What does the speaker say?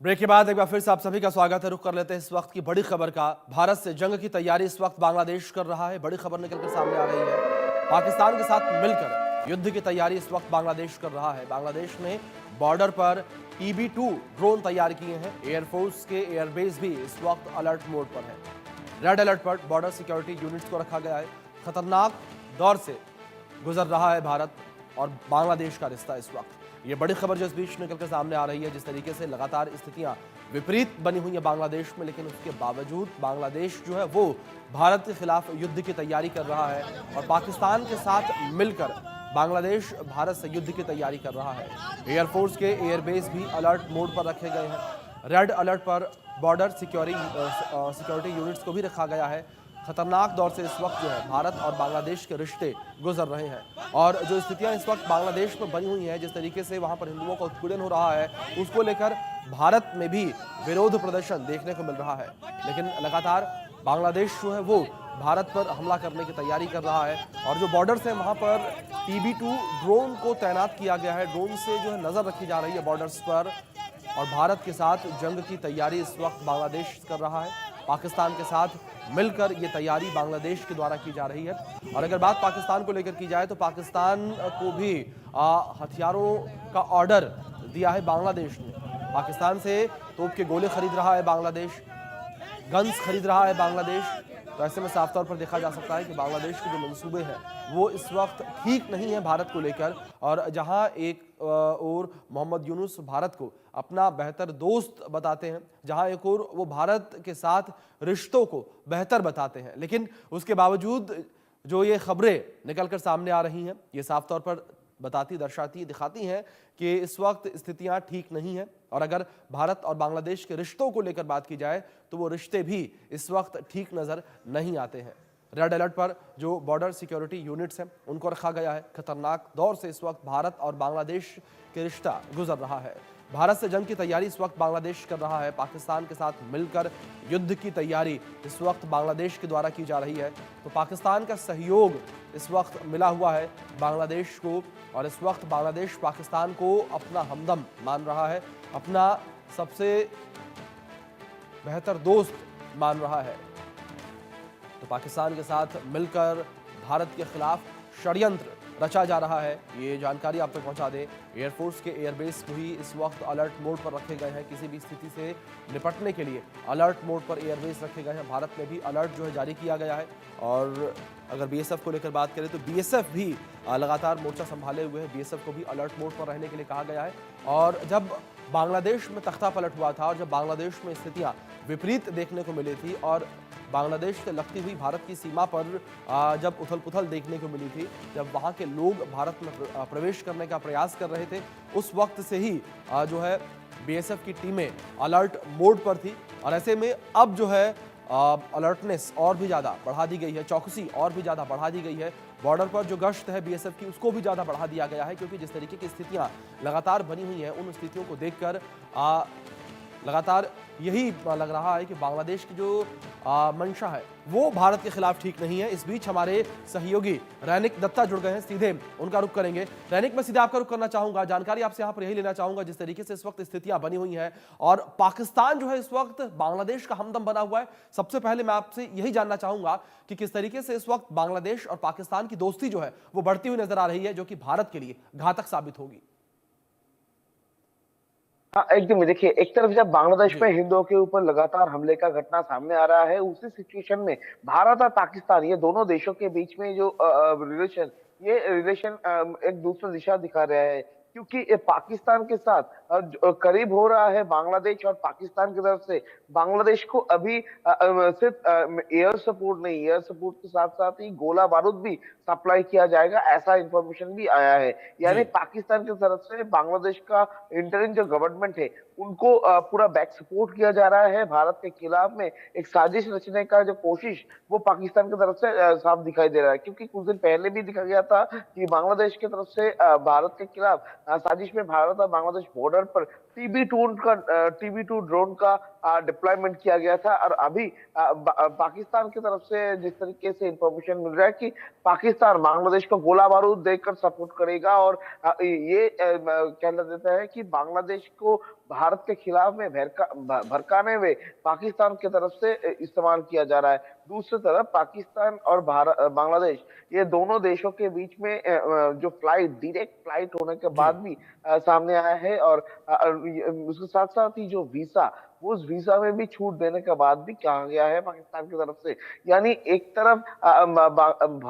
Break के बाद एक बार फिर से आप सभी का स्वागत है। रुख कर लेते हैं इस वक्त की बड़ी खबर का। भारत से जंग की तैयारी इस वक्त बांग्लादेश कर रहा है। बड़ी खबर निकलकर सामने आ रही है। पाकिस्तान के साथ मिलकर युद्ध की तैयारी इस वक्त बांग्लादेश कर रहा है। बांग्लादेश ने बॉर्डर पर TB2 ड्रोन तैयार किए हैं। एयरफोर्स के एयरबेस भी इस वक्त अलर्ट मोड पर है। रेड अलर्ट पर बॉर्डर सिक्योरिटी यूनिट्स को रखा गया है। खतरनाक दौर से गुजर रहा है भारत और बांग्लादेश का रिश्ता इस वक्त। ये बड़ी खबर जो इस बीच निकलकर सामने आ रही है, जिस तरीके से लगातार स्थितियां विपरीत बनी हुई है बांग्लादेश में, लेकिन उसके बावजूद बांग्लादेश जो है वो भारत के खिलाफ युद्ध की तैयारी कर रहा है और पाकिस्तान के साथ मिलकर बांग्लादेश भारत से युद्ध की तैयारी कर रहा है। एयरफोर्स के एयरबेस भी अलर्ट मोड पर रखे गए हैं। रेड अलर्ट पर बॉर्डर सिक्योरिटी यूनिट्स को भी रखा गया है। खतरनाक दौर से इस वक्त जो है भारत और बांग्लादेश के रिश्ते गुजर रहे हैं और जो स्थितियां इस वक्त बांग्लादेश में बनी हुई हैं, जिस तरीके से वहां पर हिंदुओं का उत्पीड़न हो रहा है, उसको लेकर भारत में भी विरोध प्रदर्शन देखने को मिल रहा है। लेकिन लगातार बांग्लादेश जो है वो भारत पर हमला करने की तैयारी कर रहा है और जो बॉर्डर्स हैं वहां पर TB2 ड्रोन को तैनात किया गया है। ड्रोन से जो है नजर रखी जा रही है बॉर्डर्स पर और भारत के साथ जंग की तैयारी इस वक्त बांग्लादेश कर रहा है। पाकिस्तान के साथ मिलकर ये तैयारी बांग्लादेश के द्वारा की जा रही है। और अगर बात पाकिस्तान को लेकर की जाए तो पाकिस्तान को भी हथियारों का ऑर्डर दिया है बांग्लादेश ने। पाकिस्तान से तोप के गोले खरीद रहा है बांग्लादेश, गन्स खरीद रहा है बांग्लादेश। तो ऐसे में साफ तौर पर देखा जा सकता है कि बांग्लादेश के जो मंसूबे हैं वो इस वक्त ठीक नहीं है भारत को लेकर। और जहां एक और मोहम्मद यूनुस भारत को अपना बेहतर दोस्त बताते हैं, जहां एक और वो भारत के साथ रिश्तों को बेहतर बताते हैं, लेकिन उसके बावजूद जो ये खबरें निकलकर सामने आ रही हैं ये साफ तौर पर दिखाती हैं कि इस वक्त स्थितियां ठीक नहीं हैं। और अगर भारत और बांग्लादेश के रिश्तों को लेकर बात की जाए तो वो रिश्ते भी इस वक्त ठीक नजर नहीं आते हैं। रेड अलर्ट पर जो बॉर्डर सिक्योरिटी यूनिट्स हैं उनको रखा गया है। खतरनाक दौर से इस वक्त भारत और बांग्लादेश के रिश्ता गुजर रहा है। भारत से जंग की तैयारी इस वक्त बांग्लादेश कर रहा है। पाकिस्तान के साथ मिलकर युद्ध की तैयारी इस वक्त बांग्लादेश के द्वारा की जा रही है। तो पाकिस्तान का सहयोग इस वक्त मिला हुआ है बांग्लादेश को और इस वक्त बांग्लादेश पाकिस्तान को अपना हमदम मान रहा है, अपना सबसे बेहतर दोस्त मान रहा है। तो पाकिस्तान के साथ मिलकर भारत के खिलाफ षड्यंत्र रचा जा रहा है, ये जानकारी आप तक पहुंचा दें। एयरफोर्स के एयरबेस को ही इस वक्त अलर्ट मोड पर रखे गए हैं। किसी भी स्थिति से निपटने के लिए अलर्ट मोड पर एयरबेस रखे गए हैं। भारत में भी अलर्ट जो है जारी किया गया है। और अगर BSF को लेकर बात करें तो BSF भी लगातार मोर्चा संभाले हुए है। BSF को भी अलर्ट मोड पर रहने के लिए कहा गया है। और जब बांग्लादेश में तख्ता पलट हुआ था और जब बांग्लादेश में स्थितियाँ विपरीत देखने को मिली थी और बांग्लादेश से लगती हुई भारत की सीमा पर जब उथल पुथल देखने को मिली थी, जब वहाँ के लोग भारत में प्रवेश करने का प्रयास कर रहे थे, उस वक्त से ही जो है BSF की टीमें अलर्ट मोड पर थी। और ऐसे में अब जो है अलर्टनेस और भी ज़्यादा बढ़ा दी गई है, चौकसी और भी ज़्यादा बढ़ा दी गई है। बॉर्डर पर जो गश्त है BSF की उसको भी ज़्यादा बढ़ा दिया गया है, क्योंकि जिस तरीके की स्थितियाँ लगातार बनी हुई हैं उन स्थितियों को देखकर लगातार यही लग रहा है कि बांग्लादेश की जो मंशा है वो भारत के खिलाफ ठीक नहीं है। इस बीच हमारे सहयोगी रैनिक दत्ता जुड़ गए हैं, सीधे उनका रुख करेंगे। रैनिक, मैं सीधे आपका रुख करना चाहूंगा, जानकारी आपसे यहाँ पर यही लेना चाहूंगा जिस तरीके से इस वक्त स्थितियां बनी हुई हैं और पाकिस्तान जो है इस वक्त बांग्लादेश का हमदम बना हुआ है। सबसे पहले मैं आपसे यही जानना चाहूंगा कि किस तरीके से इस वक्त बांग्लादेश और पाकिस्तान की दोस्ती जो है वो बढ़ती हुई नजर आ रही है, जो कि भारत के लिए घातक साबित होगी। हाँ, एकदम देखिए, एक तरफ जब बांग्लादेश जी में हिंदुओं के ऊपर लगातार हमले का घटना सामने आ रहा है, उसी सिचुएशन में भारत और पाकिस्तान ये दोनों देशों के बीच में जो रिलेशन एक दूसरा दिशा दिखा रहा है, क्योंकि ये पाकिस्तान के साथ करीब हो रहा है बांग्लादेश। और पाकिस्तान की तरफ से बांग्लादेश को अभी सिर्फ एयर सपोर्ट नहीं, एयर सपोर्ट के साथ साथ ही गोला बारूद भी सप्लाई किया जाएगा, ऐसा इंफॉर्मेशन भी आया है। जी यानी पाकिस्तान की तरफ से बांग्लादेश का इंटरिम जो गवर्नमेंट है उनको पूरा बैक सपोर्ट किया जा रहा है। भारत के खिलाफ में एक साजिश रचने का जो कोशिश वो पाकिस्तान की तरफ से साफ दिखाई दे रहा है, क्योंकि कुछ दिन पहले भी दिखा गया था कि बांग्लादेश की तरफ से भारत के खिलाफ साजिश में भारत और बांग्लादेश बॉर्डर पर TB2 ड्रोन का डिप्लॉयमेंट किया गया था। और अभी पाकिस्तान की तरफ से जिस तरीके से इंफॉर्मेशन मिल रहा है कि पाकिस्तान बांग्लादेश को गोला बारूद देकर सपोर्ट करेगा और ये कहना देता है कि बांग्लादेश को भारत के खिलाफ में भड़काने में पाकिस्तान की तरफ से इस्तेमाल किया जा रहा है। दूसरी तरफ पाकिस्तान और बांग्लादेश, ये दोनों देशों के बीच में जो डायरेक्ट फ्लाइट होने के जी। बाद भी सामने आया है, और उसके साथ साथ ही जो वीसा, वो उस वीसा में भी छूट देने के बाद भी कहा गया है पाकिस्तान की तरफ से, यानी एक तरफ